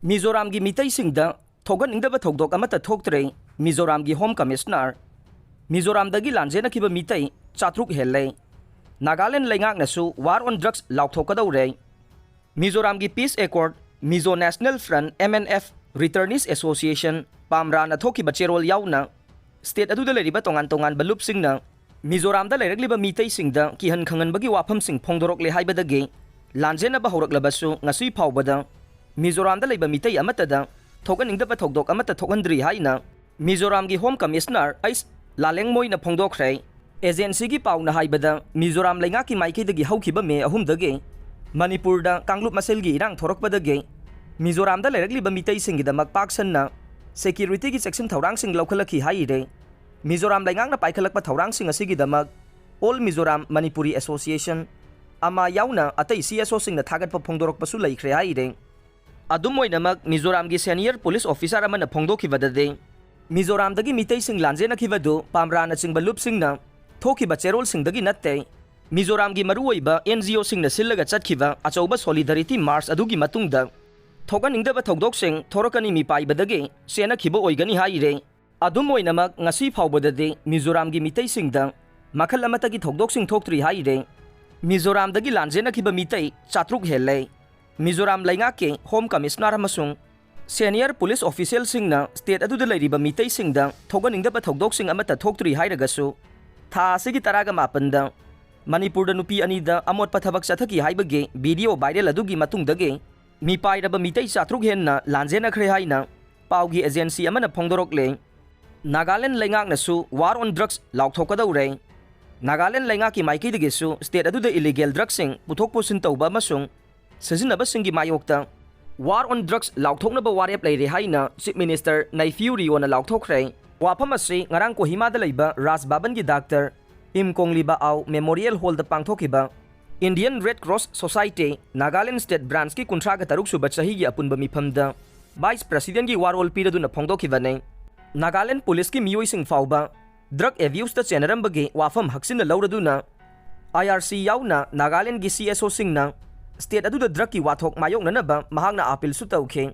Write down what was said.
मिजोराम की मितैसिंगदा थोगनिंगदबा थोगदोक अमता थोक्तरे मिजोराम की होम कमिश्नर मिजोराम दगी लांजेनखिबा मितै चात्रुक हेल्ले नागालैंड लेंगाकनसु वार ऑन ड्रग्स लाउथोकदौरे मिजोराम की peace accord Mizo national front MNF returnees association पामराना थोकिबा चेरोल याउना स्टेट अदुदा लेरिबा तोंगान तोंगान बलुपसिंगना मिजोरामदा लेरगलिबा मितैसिंगदा किहन खंगनबगी वाफमसिंग फोंदोरokले हाइबदगे लांजेनबा हौरक्लबसु ngasi फावबदा मिजोरामदा लेबा मितै अमतदा थोगनिंगदबा थोगदोक अमता थोगनद्री हाइना मिजोराम की होम कमिश्नर ऐस लालेंगमोइना फोंदोखरे एजेंसी की पाउना हाइबदा मिजोराम लेंगा की माइकेदगी हौखिबा मे अहुमदगे मणिपुरदा कांगलुप मसेलगी इरांग थोरकपदगे मिजोरामदा लेरगलिबा मितैसिंगदमक पाकसन्ना सेक्यूरिटी की सेक्शन थौरांगसिंग लौखलखि हाइरे मिजोराम लेंगांगना पाइखलकपा थौरांगसिंग असिगिदमक ऑल मिजोराम मणिपुरी एसोसिएशन अमा याउना अतै CSO सिंगना थागतपा फोंदोरकपसु लैख्रे हाइरे अदुम ओइनमक मिजोराम की सीनियर पुलिस ऑफिसर अमना फोंदोखिबददे मिजोरामदगी मितैसिंग लांजेनखिबदु पामराना चिंगबा लुपसिंगना थोखिबा चेरोलसिंगदगी नत्ते मिजोराम की मरुओइबा NGO सिंगना सिल्लगा चटखिबा अचौबा सॉलिडरिटी मार्च अदुगी मतुंगदा थोगनिंगदबा थोगदोकसिंग थोरकनी मिपाइबदगे सेनखिबा ओइगनी हाइरे अदुम ओइनमक ngasi फावबददे मिजोराम की मितैसिंगदा मखल अमतगी थोगदोकसिंग थोक्तरी हाइरे मिजोरामदगी लांजेनखिबा मितै चात्रुक हेल्ले मिजोराम लेंगा के होम कमिश्नर अमसुंग सीनियर पुलिस ऑफिशियल सिंगना स्टेट अदुदा लेरिबा मितैसिंगदा थोगनिंगदबा थोगदोकसिंग अमता थोक्तरी हाइरगसु था असिगी तरागा मापनदा मणिपुरदा नुपी अनीदा अमोटपा थबक चथकी हाइबगे वीडियो वायरल अदुगी मतुंगदगे मिपाइरबा मितै चात्रुक हेन्ना लांजेनखरे हाइना पाउगी एजेंसी अमना फोंदोरokले नागालैंड लेंगाकनसु वार ऑन ड्रग्स लाउथोकदौरे नागालैंड लेंगा की माइकेदगेसु स्टेट अदुदा इलीगल ड्रग्सिंग पुथोक पुसिन तौबा अमसुंग सिजिनबसिंगी मायोक्ता वार ऑन ड्रग्स लाउथोकनबा वारेप लेरे हाइना चीफ मिनिस्टर नाइफ्यू रियोना लाउथोखरे वाफम असि ngarang कोहिमादा लेबा राज बाबन की doctor Imkongliba Ao memorial hall द पांगथोकिबा Indian red cross society Nagaland state branch की 53 सुबा चही की अपुनबा मिफमदा वाइस प्रेसिडेंट की वारोल पीरदुना फोंदोखिबने नागालैंड पुलिस की मियोइसिंग फाउबा ड्रग एब्यूज द चेनरमबगे वाफम हक्सिन लौरदुना IRC याउना नागालैंड की CSO सिंगना स्टेट अदुदा ड्रग की वाथोक मायोकननबा महांगना अपील सु तौखे